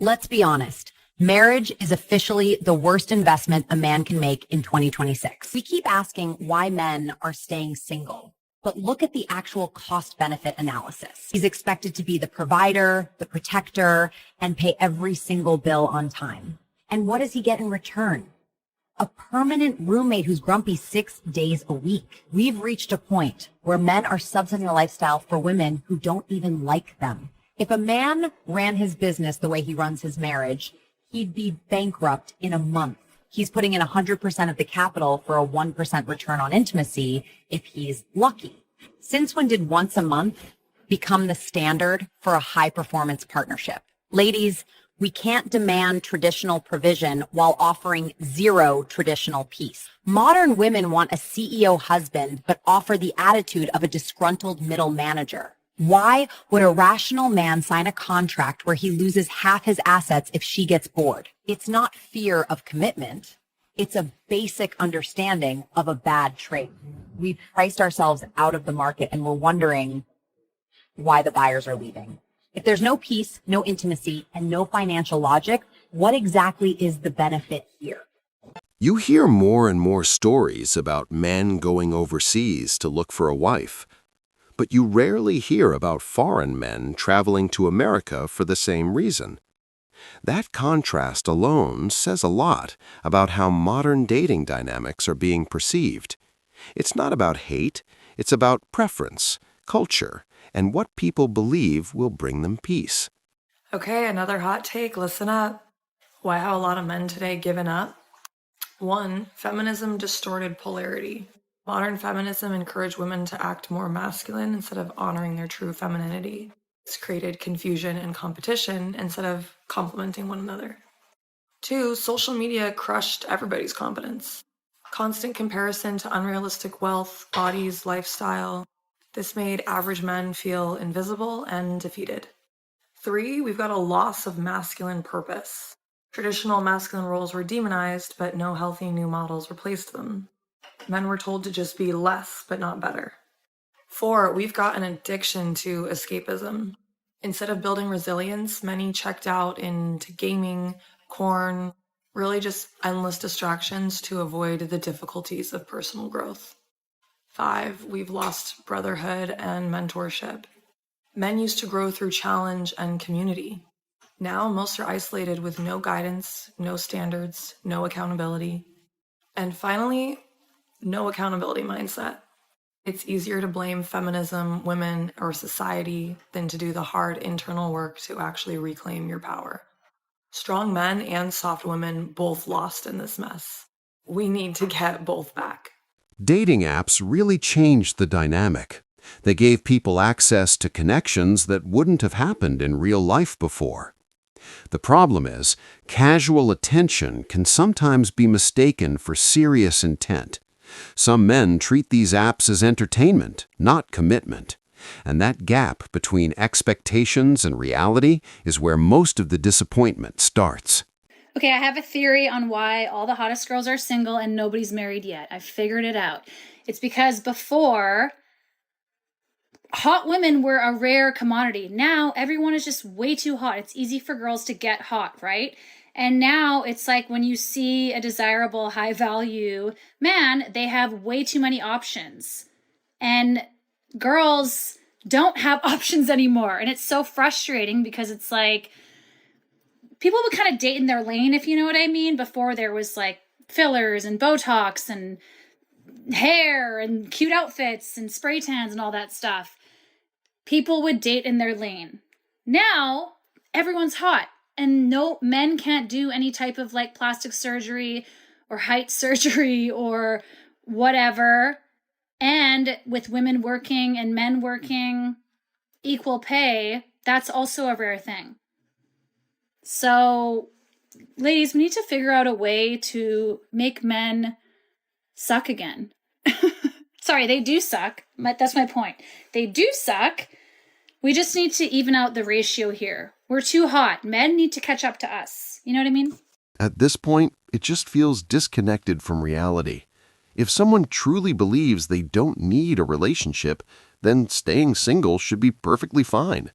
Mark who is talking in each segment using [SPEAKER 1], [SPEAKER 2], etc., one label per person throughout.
[SPEAKER 1] Let's be honest. Marriage is officially the worst investment a man can make in 2026. We keep asking why men are staying single, but look at the actual cost benefit analysis. He's expected to be the provider, the protector, and pay every single bill on time. And what does he get in return? A permanent roommate who's grumpy 6 days a week. We've reached a point where men are subsidizing their lifestyle for women who don't even like them. If a man ran his business the way he runs his marriage, he'd be bankrupt in a month. He's putting in 100% of the capital for a 1% return on intimacy if he's lucky. Since when did once a month become the standard for a high performance partnership? Ladies, we can't demand traditional provision while offering zero traditional peace. Modern women want a CEO husband, but offer the attitude of a disgruntled middle manager. Why would a rational man sign a contract where he loses half his assets if she gets bored? It's not fear of commitment. It's a basic understanding of a bad trade. We've priced ourselves out of the market and we're wondering why the buyers are leaving. If there's no peace, no intimacy, and no financial logic, what exactly is the benefit here?
[SPEAKER 2] You hear more and more stories about men going overseas to look for a wife, but you rarely hear about foreign men traveling to America for the same reason. That contrast alone says a lot about how modern dating dynamics are being perceived. It's not about hate, it's about preference, culture, and what people believe will bring them peace.
[SPEAKER 3] Okay, another hot take. Listen up. Why have a lot of men today given up? 1. Feminism distorted polarity. Modern feminism encouraged women to act more masculine instead of honoring their true femininity. It's created confusion and competition instead of complementing one another. 2. Social media crushed everybody's confidence. Constant comparison to unrealistic wealth, bodies, lifestyle. This made average men feel invisible and defeated. 3. We've got a loss of masculine purpose. Traditional masculine roles were demonized, but no healthy new models replaced them. Men were told to just be less, but not better. 4. We've got an addiction to escapism. Instead of building resilience, many checked out into gaming, porn, really just endless distractions to avoid the difficulties of personal growth. 5. We've lost brotherhood and mentorship. Men used to grow through challenge and community. Now, most are isolated with no guidance, no standards, no accountability. And finally, no accountability mindset. It's easier to blame feminism, women, or society than to do the hard internal work to actually reclaim your power. Strong men and soft women both lost in this mess. We need to get both back.
[SPEAKER 2] Dating apps really changed the dynamic. They gave people access to connections that wouldn't have happened in real life before. The problem is, casual attention can sometimes be mistaken for serious intent. Some men treat these apps as entertainment, not commitment. And that gap between expectations and reality is where most of the disappointment starts.
[SPEAKER 4] Okay, I have a theory on why all the hottest girls are single and nobody's married yet. I figured it out. It's because before, hot women were a rare commodity. Now, everyone is just way too hot. It's easy for girls to get hot, right? And now it's like when you see a desirable, high-value man, they have way too many options. And girls don't have options anymore. And it's so frustrating because it's like, people would kind of date in their lane, if you know what I mean. Before there was like fillers and Botox and hair and cute outfits and spray tans and all that stuff. People would date in their lane. Now, everyone's hot. And no, men can't do any type of like plastic surgery or height surgery or whatever. And with women working and men working equal pay, that's also a rare thing. So, ladies, we need to figure out a way to make men suck again. Sorry, they do suck. That's my point. They do suck. We just need to even out the ratio here. We're too hot. Men need to catch up to us. You know what I mean?
[SPEAKER 2] At this point, it just feels disconnected from reality. If someone truly believes they don't need a relationship, then staying single should be perfectly fine.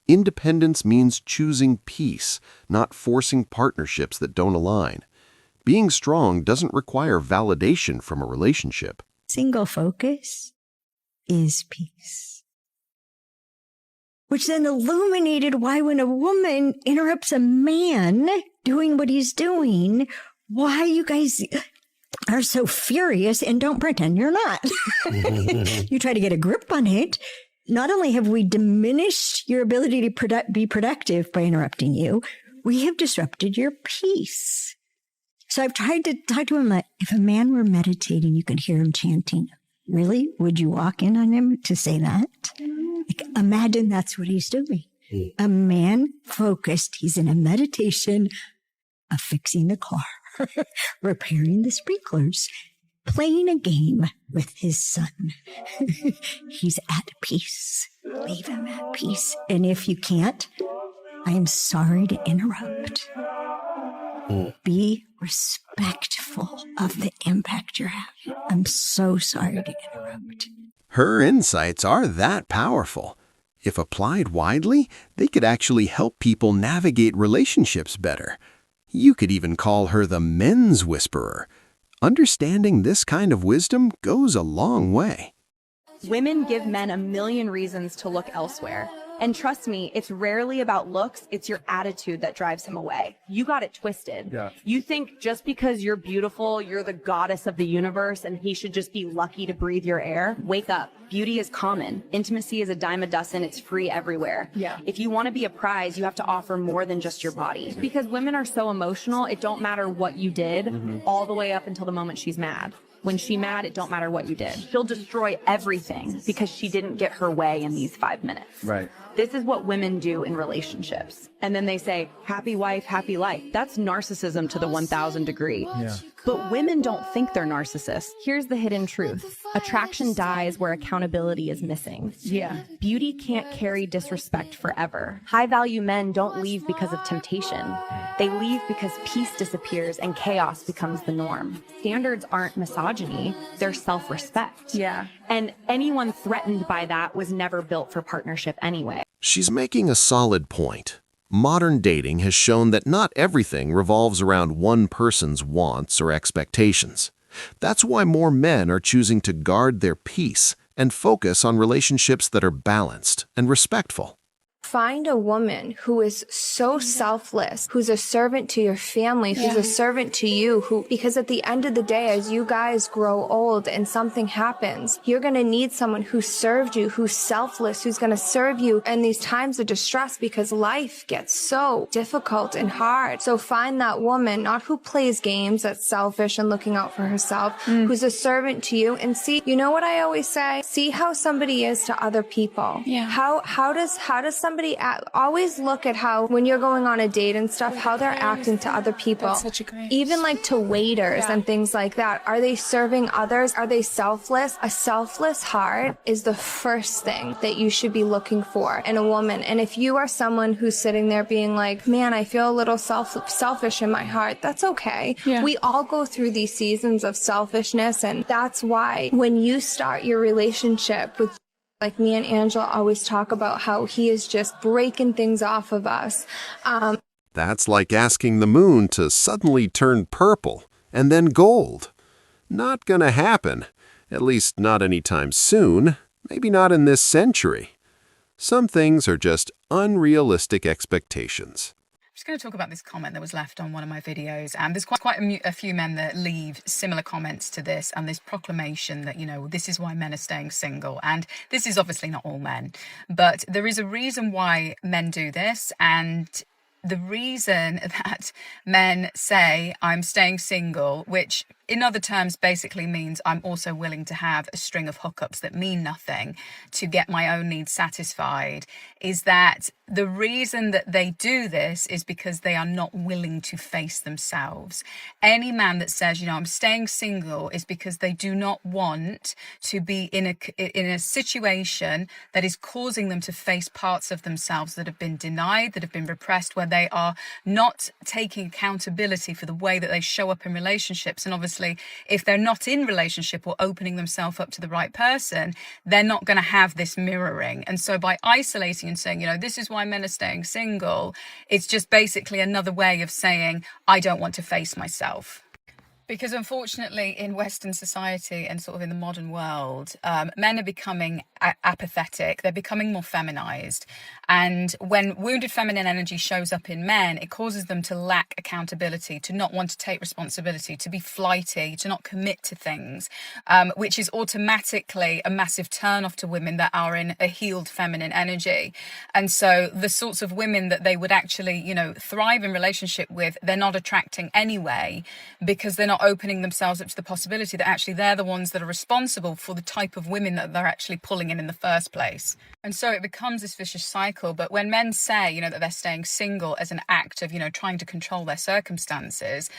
[SPEAKER 2] Independence means choosing peace, not forcing partnerships that don't align. Being strong doesn't require validation from a relationship.
[SPEAKER 5] Single focus is peace. Which then illuminated why when a woman interrupts a man doing what he's doing, why you guys are so furious and don't pretend you're not. You try to get a grip on it. Not only have we diminished your ability to be productive by interrupting you, we have disrupted your peace. So I've tried to talk to him like, if a man were meditating, you could hear him chanting. Really? Would you walk in on him to say that? Like, imagine that's what he's doing. A man focused, he's in a meditation of fixing the car, repairing the sprinklers, playing a game with his son. He's at peace. Leave him at peace. And if you can't, I am sorry to interrupt. Be respectful of the impact you're having. I'm so sorry to interrupt.
[SPEAKER 2] Her insights are that powerful. If applied widely, they could actually help people navigate relationships better. You could even call her the men's whisperer. Understanding this kind of wisdom goes a long way.
[SPEAKER 6] Women give men a million reasons to look elsewhere. And trust me, it's rarely about looks, it's your attitude that drives him away. You got it twisted. Yeah. You think just because you're beautiful, you're the goddess of the universe and he should just be lucky to breathe your air. Wake up. Beauty is common. Intimacy is a dime a dozen. It's free everywhere. Yeah. If you want to be a prize, you have to offer more than just your body. Because women are so emotional, it don't matter what you did all the way up until the moment she's mad. When she's mad, it don't matter what you did. She'll destroy everything because she didn't get her way in these 5 minutes. Right. This is what women do in relationships. And then they say, happy wife, happy life. That's narcissism to the 1000 degree. Yeah. But women don't think they're narcissists. Here's the hidden truth. Attraction dies where accountability is missing. Yeah. Beauty can't carry disrespect forever. High-value men don't leave because of temptation. They leave because peace disappears and chaos becomes the norm. Standards aren't misogyny, they're self-respect. Yeah. And anyone threatened by that was never built for partnership anyway.
[SPEAKER 2] She's making a solid point. Modern dating has shown that not everything revolves around one person's wants or expectations. That's why more men are choosing to guard their peace and focus on relationships that are balanced and respectful.
[SPEAKER 7] Find a woman who is so selfless, who's a servant to your family, who's a servant to you, because at the end of the day, as you guys grow old and something happens, you're going to need someone who served you, who's selfless, who's going to serve you in these times of distress because life gets so difficult and hard. So find that woman, not who plays games, that's selfish and looking out for herself, who's a servant to you, and see, you know what I always say? See how somebody is to other people. Yeah. How does somebody always look at how, when you're going on a date and stuff, how they're acting to other people. That's such a great. Even like to waiters and things like that. Are they serving others? Are they selfless? A selfless heart is the first thing that you should be looking for in a woman. And if you are someone who's sitting there being like, man, I feel a little selfish in my heart, that's okay. Yeah. We all go through these seasons of selfishness, and that's why when you start your relationship with, like me and Angela always talk about how he is just breaking things off of us.
[SPEAKER 2] That's like asking the moon to suddenly turn purple and then gold. Not gonna happen. At least not anytime soon. Maybe not in this century. Some things are just unrealistic expectations.
[SPEAKER 8] I'm just going to talk about this comment that was left on one of my videos, and there's quite a few men that leave similar comments to this, and this proclamation that, you know, this is why men are staying single. And this is obviously not all men, but there is a reason why men do this, and the reason that men say I'm staying single, which in other terms basically means I'm also willing to have a string of hookups that mean nothing to get my own needs satisfied, is that the reason that they do this is because they are not willing to face themselves. Any man that says, you know, I'm staying single is because they do not want to be in a situation that is causing them to face parts of themselves that have been denied, that have been repressed, where they are not taking accountability for the way that they show up in relationships. And obviously obviously, if they're not in relationship or opening themselves up to the right person, they're not going to have this mirroring. And so by isolating and saying, this is why men are staying single, it's just basically another way of saying, I don't want to face myself. Because unfortunately in Western society and sort of in the modern world, men are becoming apathetic, they're becoming more feminized. And when wounded feminine energy shows up in men, it causes them to lack accountability, to not want to take responsibility, to be flighty, to not commit to things, which is automatically a massive turn-off to women that are in a healed feminine energy. And so the sorts of women that they would actually, thrive in relationship with, they're not attracting anyway, because they're not opening themselves up to the possibility that actually they're the ones that are responsible for the type of women that they're actually pulling in the first place. And so it becomes this vicious cycle. But when men say, that they're staying single as an act of, trying to control their circumstances,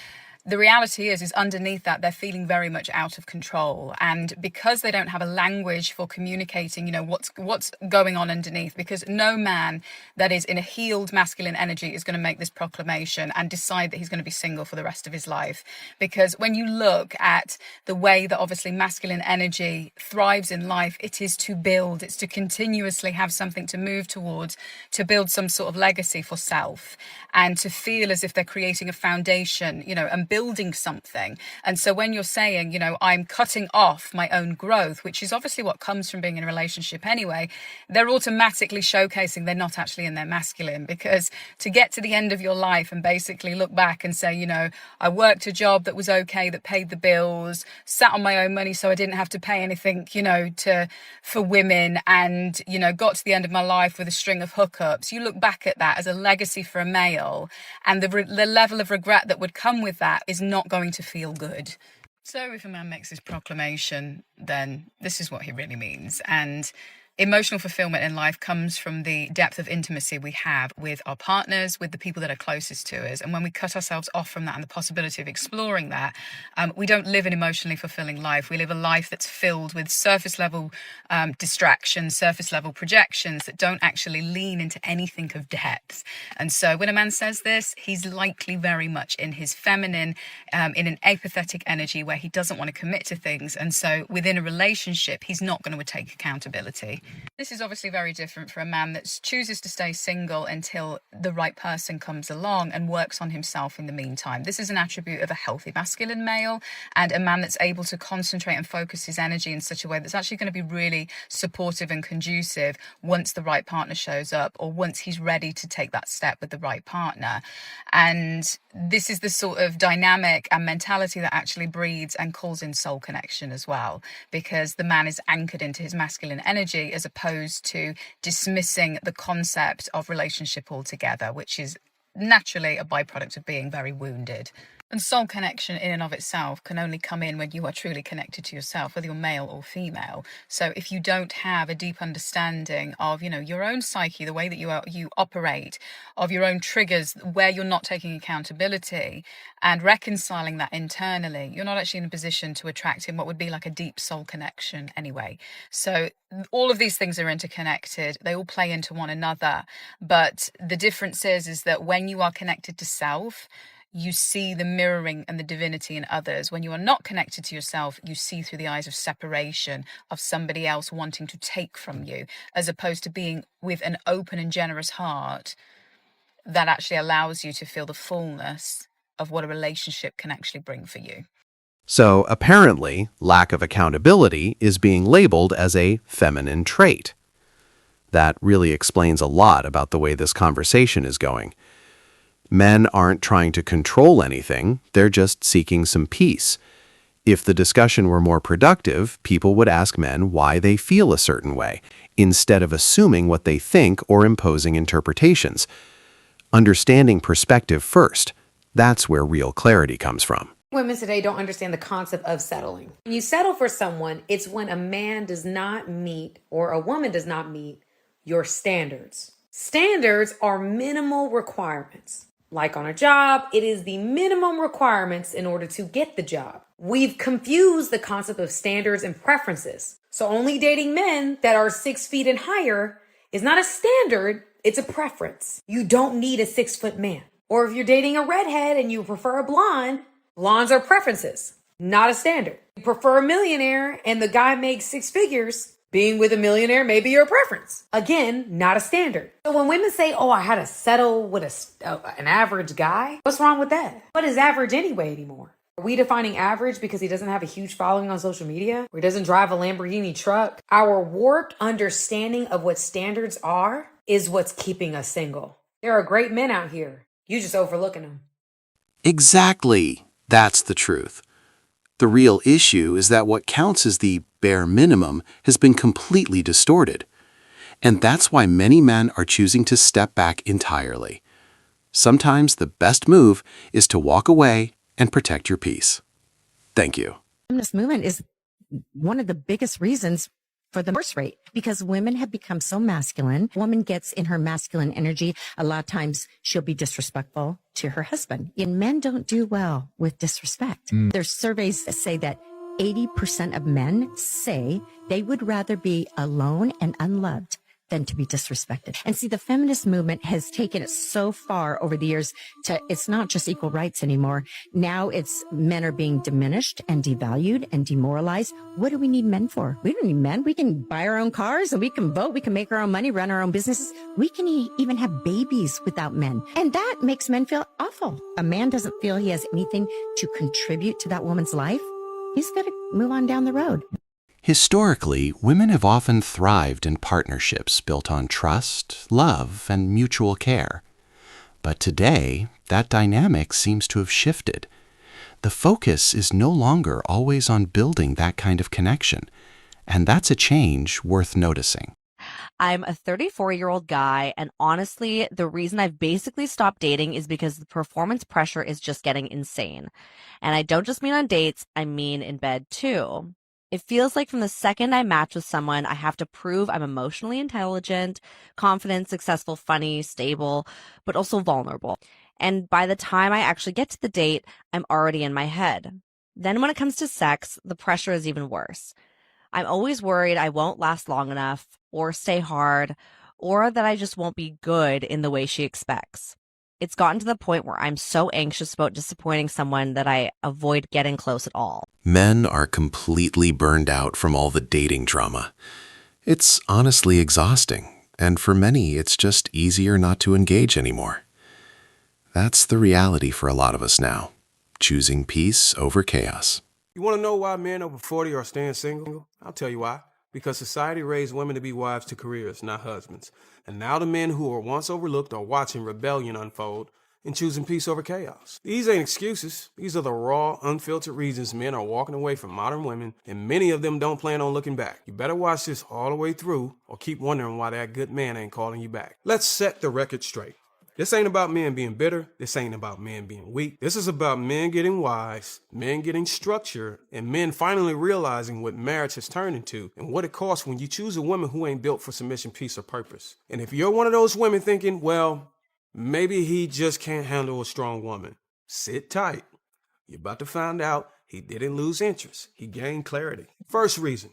[SPEAKER 8] the reality is underneath that they're feeling very much out of control. And because they don't have a language for communicating, what's going on underneath, because no man that is in a healed masculine energy is going to make this proclamation and decide that he's going to be single for the rest of his life. Because when you look at the way that obviously masculine energy thrives in life, it is to build, it's to continuously have something to move towards, to build some sort of legacy for self, and to feel as if they're creating a foundation, and building something. And so when you're saying, I'm cutting off my own growth, which is obviously what comes from being in a relationship anyway, they're automatically showcasing they're not actually in their masculine. Because to get to the end of your life and basically look back and say, I worked a job that was okay, that paid the bills, sat on my own money so I didn't have to pay anything, for women, and, got to the end of my life with a string of hookups. You look back at that as a legacy for a male, and the level of regret that would come with that is not going to feel good. So if a man makes this proclamation, then this is what he really means. And emotional fulfillment in life comes from the depth of intimacy we have with our partners, with the people that are closest to us. And when we cut ourselves off from that and the possibility of exploring that, we don't live an emotionally fulfilling life. We live a life that's filled with surface level distractions, surface level projections that don't actually lean into anything of depth. And so when a man says this, he's likely very much in his feminine, in an apathetic energy where he doesn't want to commit to things. And so within a relationship, he's not going to take accountability. This is obviously very different for a man that chooses to stay single until the right person comes along and works on himself in the meantime. This is an attribute of a healthy masculine male, and a man that's able to concentrate and focus his energy in such a way that's actually going to be really supportive and conducive once the right partner shows up, or once he's ready to take that step with the right partner. And this is the sort of dynamic and mentality that actually breeds and calls in soul connection as well, because the man is anchored into his masculine energy as opposed to dismissing the concept of relationship altogether, which is naturally a byproduct of being very wounded. And soul connection in and of itself can only come in when you are truly connected to yourself, whether you're male or female. So if you don't have a deep understanding of, your own psyche, the way that you operate, of your own triggers, where you're not taking accountability and reconciling that internally, you're not actually in a position to attract in what would be like a deep soul connection anyway. So all of these things are interconnected. They all play into one another. But the difference is that when you are connected to self, you see the mirroring and the divinity in others. When you are not connected to yourself, you see through the eyes of separation, of somebody else wanting to take from you, as opposed to being with an open and generous heart that actually allows you to feel the fullness of what a relationship can actually bring for you.
[SPEAKER 2] So apparently, lack of accountability is being labeled as a feminine trait. That really explains a lot about the way this conversation is going. Men aren't trying to control anything, they're just seeking some peace. If the discussion were more productive, people would ask men why they feel a certain way, instead of assuming what they think or imposing interpretations. Understanding perspective first, that's where real clarity comes from.
[SPEAKER 9] Women today don't understand the concept of settling. When you settle for someone, it's when a man does not meet, or a woman does not meet, your standards. Standards are minimal requirements. Like on a job, it is the minimum requirements in order to get the job. We've confused the concept of standards and preferences. So only dating men that are 6 feet and higher is not a standard, it's a preference. You don't need a 6-foot man. Or if you're dating a redhead and you prefer a blonde, blondes are preferences. Not a standard. You prefer a millionaire and the guy makes six figures. Being with a millionaire may be your preference. Again, not a standard. So when women say, oh, I had to settle with an average guy, what's wrong with that? What is average anyway anymore? Are we defining average because he doesn't have a huge following on social media? Or he doesn't drive a Lamborghini truck? Our warped understanding of what standards are is what's keeping us single. There are great men out here. You just overlooking them.
[SPEAKER 2] Exactly. That's the truth. The real issue is that what counts as the bare minimum has been completely distorted. And that's why many men are choosing to step back entirely. Sometimes the best move is to walk away and protect your peace. Thank you.
[SPEAKER 10] Feminist movement is one of the biggest reasons for the divorce rate, because women have become so masculine. A woman gets in her masculine energy. A lot of times she'll be disrespectful to her husband. And men don't do well with disrespect. There's surveys that say that 80% of men say they would rather be alone and unloved than to be disrespected. And see, the feminist movement has taken it so far over the years to, it's not just equal rights anymore. Now it's men are being diminished and devalued and demoralized. What do we need men for? We don't need men. We can buy our own cars and we can vote. We can make our own money, run our own businesses. We can even have babies without men. And that makes men feel awful. A man doesn't feel he has anything to contribute to that woman's life. He's got to move on down the road.
[SPEAKER 2] Historically, women have often thrived in partnerships built on trust, love, and mutual care. But today, that dynamic seems to have shifted. The focus is no longer always on building that kind of connection, and that's a change worth noticing.
[SPEAKER 11] I'm a 34-year-old guy, and honestly, the reason I've basically stopped dating is because the performance pressure is just getting insane. And I don't just mean on dates, I mean in bed too. It feels like from the second I match with someone, I have to prove I'm emotionally intelligent, confident, successful, funny, stable, but also vulnerable. And by the time I actually get to the date, I'm already in my head. Then when it comes to sex, the pressure is even worse. I'm always worried I won't last long enough, or stay hard, or that I just won't be good in the way she expects. It's gotten to the point where I'm so anxious about disappointing someone that I avoid getting close at all.
[SPEAKER 2] Men are completely burned out from all the dating drama. It's honestly exhausting, and for many, it's just easier not to engage anymore. That's the reality for a lot of us now, choosing peace over chaos.
[SPEAKER 12] You want to know why men over 40 are staying single? I'll tell you why. Because society raised women to be wives to careers, not husbands. And now the men who were once overlooked are watching rebellion unfold and choosing peace over chaos. These ain't excuses. These are the raw, unfiltered reasons men are walking away from modern women, and many of them don't plan on looking back. You better watch this all the way through or keep wondering why that good man ain't calling you back. Let's set the record straight. This ain't about men being bitter. This ain't about men being weak. This is about men getting wise, men getting structure, and men finally realizing what marriage has turned into and what it costs when you choose a woman who ain't built for submission, peace, or purpose. And if you're one of those women thinking, well, maybe he just can't handle a strong woman, sit tight. You're about to find out he didn't lose interest. He gained clarity. First reason,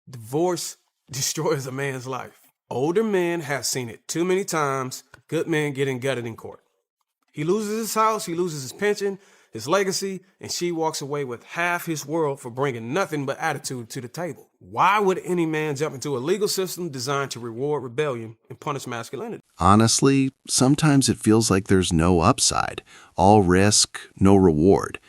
[SPEAKER 12] divorce destroys a man's life. Older men have seen it too many times. Good men getting gutted in court. He loses his house, he loses his pension, his legacy, and she walks away with half his world for bringing nothing but attitude to the table. Why would any man jump into a legal system designed to reward rebellion and punish masculinity?
[SPEAKER 2] Honestly, sometimes it feels like there's no upside, all risk, no reward.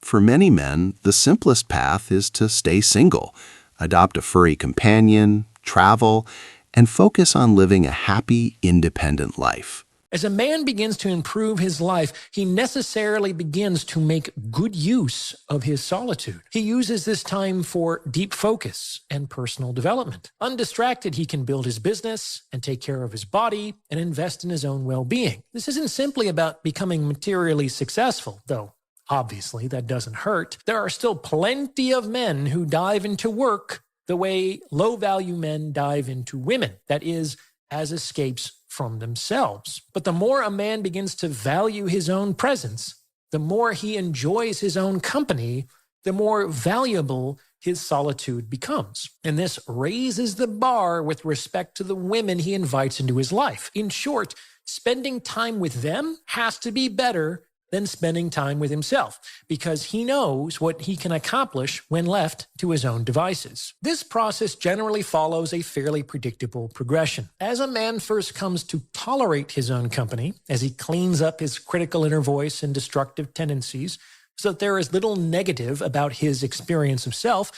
[SPEAKER 2] For many men, the simplest path is to stay single, adopt a furry companion, travel, and focus on living a happy, independent life.
[SPEAKER 13] As a man begins to improve his life, he necessarily begins to make good use of his solitude. He uses this time for deep focus and personal development. Undistracted, he can build his business and take care of his body and invest in his own well-being. This isn't simply about becoming materially successful, though obviously that doesn't hurt. There are still plenty of men who dive into work the way low-value men dive into women, that is, as escapes from themselves. But the more a man begins to value his own presence, the more he enjoys his own company, the more valuable his solitude becomes. And this raises the bar with respect to the women he invites into his life. In short, spending time with them has to be better than spending time with himself, because he knows what he can accomplish when left to his own devices. This process generally follows a fairly predictable progression. As a man first comes to tolerate his own company, as he cleans up his critical inner voice and destructive tendencies, so that there is little negative about his experience of self,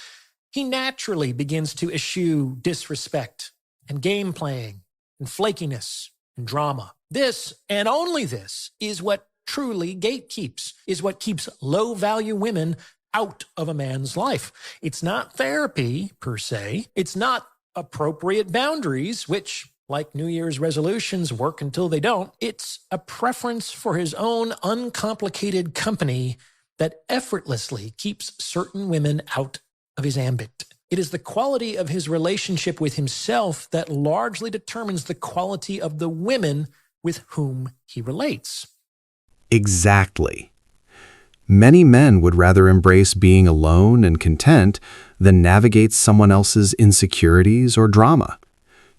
[SPEAKER 13] he naturally begins to eschew disrespect and game playing and flakiness and drama. This, and only this, is what truly gatekeeps, is what keeps low-value women out of a man's life. It's not therapy, per se. It's not appropriate boundaries, which, like New Year's resolutions, work until they don't. It's a preference for his own uncomplicated company that effortlessly keeps certain women out of his ambit. It is the quality of his relationship with himself that largely determines the quality of the women with whom he relates.
[SPEAKER 14] Exactly. Many men would rather embrace being alone and content than navigate someone else's insecurities or drama.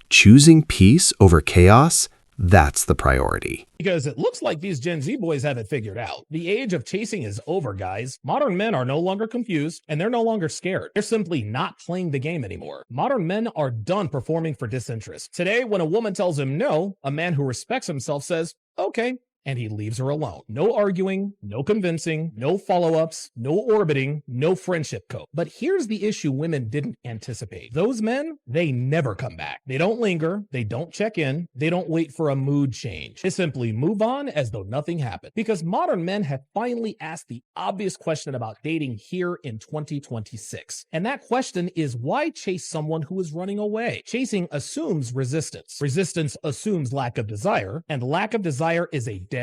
[SPEAKER 14] Choosing peace over chaos, that's the priority.
[SPEAKER 15] Because it looks like these Gen Z boys have it figured out. The age of chasing is over, guys. Modern men are no longer confused, and they're no longer scared. They're simply not playing the game anymore. Modern men are done performing for disinterest. Today, when a woman tells him no, a man who respects himself says, okay, and he leaves her alone. No arguing, no convincing, no follow-ups, no orbiting, no friendship code. But here's the issue women didn't anticipate. Those men, they never come back. They don't linger, they don't check in, they don't wait for a mood change. They simply move on as though nothing happened. Because modern men have finally asked the obvious question about dating here in 2026. And that question is, why chase someone who is running away? Chasing assumes resistance. Resistance assumes lack of desire, and lack of desire is a dead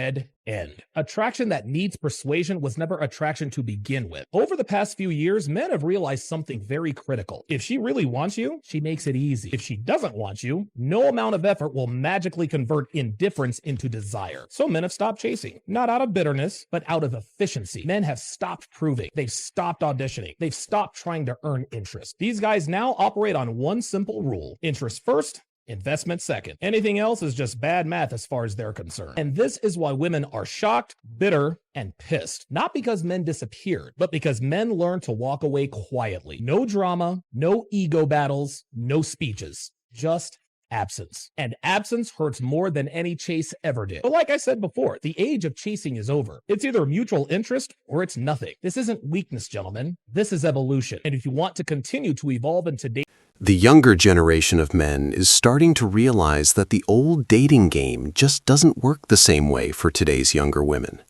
[SPEAKER 15] end. Attraction that needs persuasion was never attraction to begin with. Over the past few years, men have realized something very critical. If she really wants you, she makes it easy. If she doesn't want you, no amount of effort will magically convert indifference into desire. So men have stopped chasing, not out of bitterness, but out of efficiency. Men have stopped proving. They've stopped auditioning. They've stopped trying to earn interest. These guys now operate on one simple rule: interest first, investment second. Anything else is just bad math as far as they're concerned. And this is why women are shocked, bitter, and pissed. Not because men disappeared, but because men learned to walk away quietly. No drama, no ego battles, no speeches. Just absence. And absence hurts more than any chase ever did. But like I said before, the age of chasing is over. It's either mutual interest or it's nothing. This isn't weakness, gentlemen. This is evolution. And if you want to continue to evolve in today's
[SPEAKER 2] The younger generation of men is starting to realize that the old dating game just doesn't work the same way for today's younger women.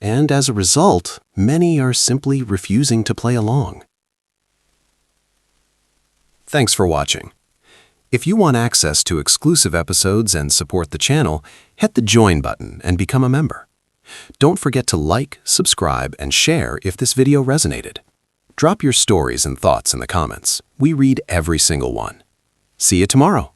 [SPEAKER 2] And as a result, many are simply refusing to play along. Thanks for watching. If you want access to exclusive episodes and support the channel, hit the join button and become a member. Don't forget to like, subscribe, and share if this video resonated. Drop your stories and thoughts in the comments. We read every single one. See you tomorrow.